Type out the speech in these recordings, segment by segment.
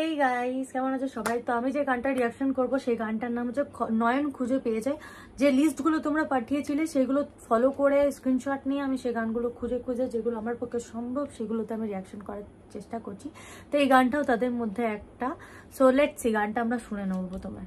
Hey guys, কেমন আছো সবাই? তো আমি যে গানটা রিয়াকশন করব সেই গানটার নাম হচ্ছে নয়ন খুঁজে পেয়েছে। যে লিস্টগুলো তোমরা পাঠিয়েছিলে সেগুলো ফলো করে স্ক্রিনশট নিয়ে আমি সেই গানগুলো খুঁজে খুঁজে যেগুলো আমার পক্ষে সম্ভব সেগুলোতে আমি রিয়াকশন করার চেষ্টা করছি। তো এই গানটাও তাদের মধ্যে একটা। সো লেটস সি, গানটা আমরা শুনে নেব প্রথমে।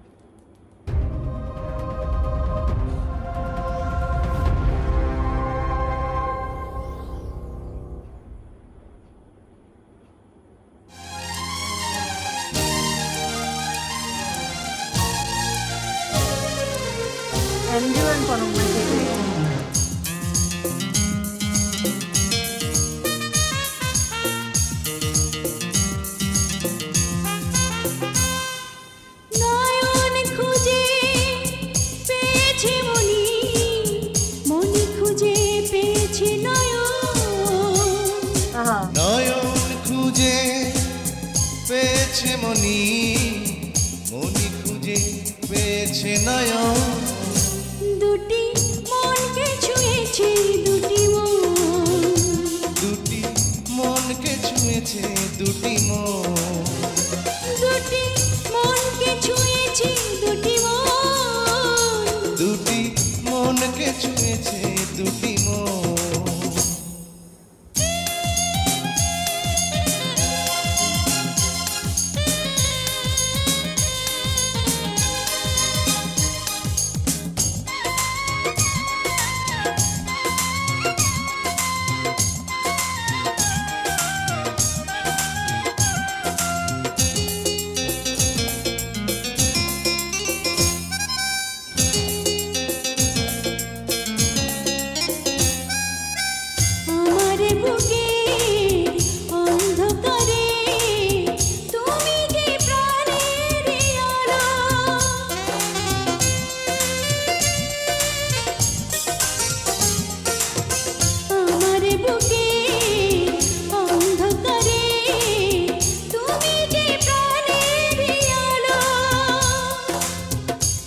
Andrew and Panamai মনি মনি খুঁজে পেয়েছে নয়ন, দুটি মনকে ছুঁয়েছে দুটি মন, দুটি মনকে ছুঁয়েছে দুটি মন, দুটি মনকে ছুঁয়েছে দুটি মন, দুটি মনকে ছুঁয়েছে দুটি মন।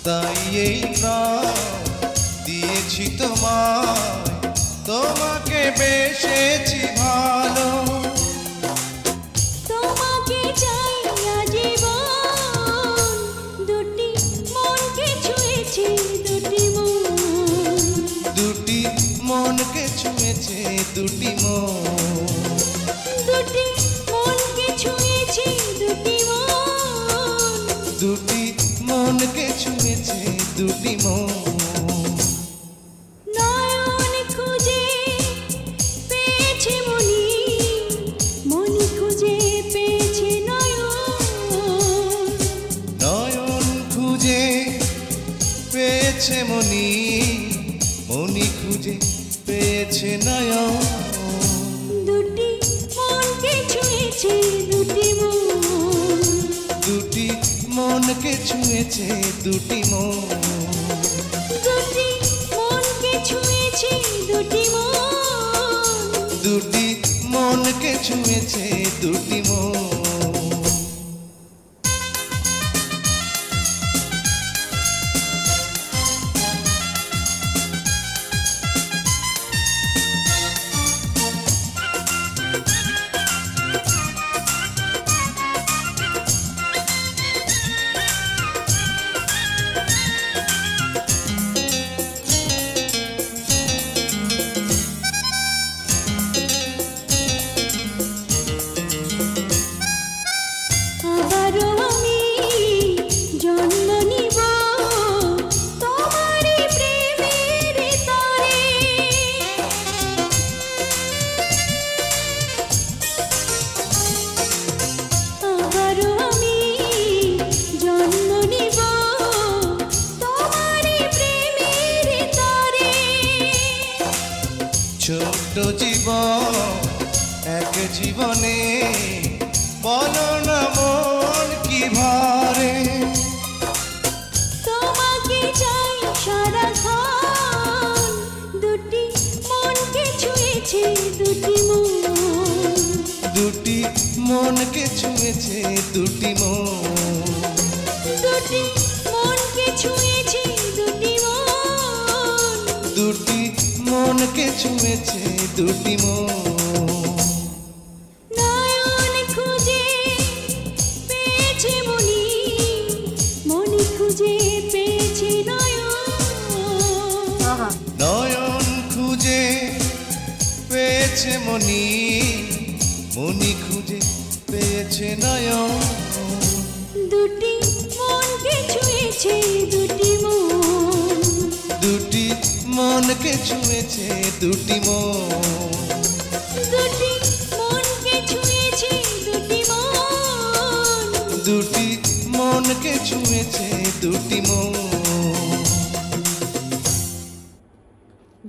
তাই এই প্রাণ দিয়েছি তোমায়, তোমাকে বেসেছি ভালো, তোমাকে চাই আজীবন, দুটি মনকে ছুঁয়েছে দুটি মন, দুটি মনকে ছুঁয়েছে দুটি মন, দুটি মনকে ছুঁয়েছে দুটি মন, দুটি মনকে ছুঁয়েছে দুটি মন। নয়ন খুঁজে পেয়েছে মনি, মনি খুঁজে পেয়েছে নয়ন, নয়ন খুঁজে পেয়েছে মনি, মনি খুঁজে পেয়েছে নয়ন, দুটি মনকে ছুঁয়েছে দুটি মন, দুটি মনকে ছুঁয়েছে দুটি মন, দুটি মনকে ছুঁয়েছে দুটি মন, দুটি মনকে ছুঁয়েছে দুটি মন। ছোট্ট জীবন এক জীবনে, বলো না মন কি ভারে, তোমাকে চাই সারাক্ষণ, দুটি মনকে ছুঁয়েছে দুটি মন, দুটি মনকে ছুঁয়েছে দুটি মন, দুটি মনকে ছুঁয়েছে দুটি মন, দুটি মনকে ছুঁয়েছে দুটি মন। নয়ন খুঁজে পেয়েছে খুঁজে পেয়েছি নয়ন, আহা নয়ন খুঁজে পেয়েছে মনি, মনি খুঁজে পেয়েছে নয়ন। দুটি মনকে ছুঁয়েছে দুটি মন, দুটি মনকে ছুঁয়েছে দুটি মন, দুটি মনকে ছুঁয়েছে দুটি মন, দুটি মনকে ছুঁয়েছে দুটি মন।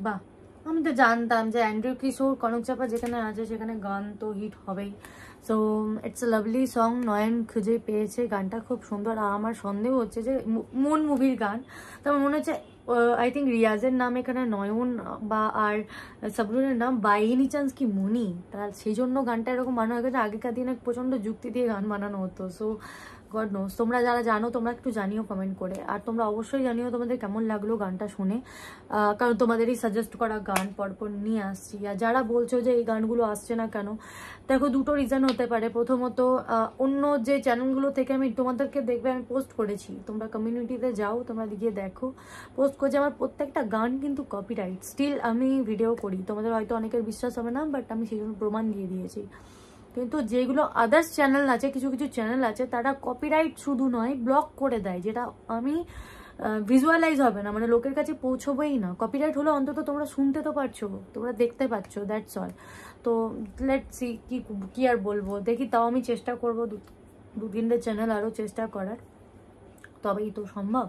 বাহ, আমি তো জানতাম যে অ্যান্ড্রু কিশোর কনক চাপা যেখানে আছে সেখানে গান তো হিট হবেই। So it's a lovely song. Nayan খুঁজে পেয়েছে গানটা খুব সুন্দর। আর আমার সন্দেহ হচ্ছে যে মন মুভির গান, তো আমার মনে হচ্ছে আই থিঙ্ক রিয়াজের নাম এখানে নয়ন বা আর সাবরুনের নাম বাই এনি চান্স কি মনি, তার সেই জন্য গানটা এরকম বানানো হয়ে গেছে। আগেকার দিনে প্রচণ্ড যুক্তি দিয়ে গান বানানো হতো। সো গড নোস, তোমরা যারা জানো তোমরা একটু জানিও কমেন্ট করে। আর তোমরা অবশ্যই জানিও তোমাদের কেমন লাগলো গানটা শুনে, কারণ তোমাদেরই সাজেস্ট করা গান পরপর নিয়ে আসছি। আর যারা বলছো যে এই গানগুলো আসছে না কেন, দেখো দুটো রিজন হতে পারে। প্রথমত অন্য যে চ্যানেলগুলো থেকে আমি তোমাদেরকে দেখবে আমি পোস্ট করেছি, তোমরা কমিউনিটিতে যাও, তোমরা গিয়ে দেখো পোস্ট করছি, আমার প্রত্যেকটা গান কিন্তু কপিরাইট। স্টিল আমি ভিডিও করি, তোমাদের হয়তো অনেকের বিশ্বাস হবে না, বাট আমি সেই জন্য প্রমাণ দিয়ে দিয়েছি। কিন্তু যেগুলো আদার্স চ্যানেল আছে, কিছু কিছু চ্যানেল আছে, তারা কপিরাইট শুধু নয় ব্লক করে দেয়, যেটা আমি ভিজুয়ালাইজ হবে না, মানে লোকের কাছে পৌঁছবেই না। কপিরাইট হলে অন্তত তোমরা শুনতে তো পারছো, তোমরা দেখতে পাচ্ছ, দ্যাটস অল। তো লেটস সি কি আর বলবো, দেখি। তাও আমি চেষ্টা করবো দু তিনটে চ্যানেল আরও চেষ্টা করার, তবেই তো সম্ভব।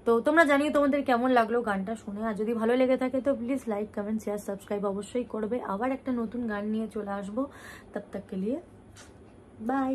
তো তোমরা জানিও তোমাদের কেমন লাগলো গানটা শুনে। আর যদি ভালো লেগে থাকে তো please like comment share subscribe অবশ্যই করবে। আবার একটা নতুন গান নিয়ে চলে আসবো, তব তক কে লিয়ে বাই।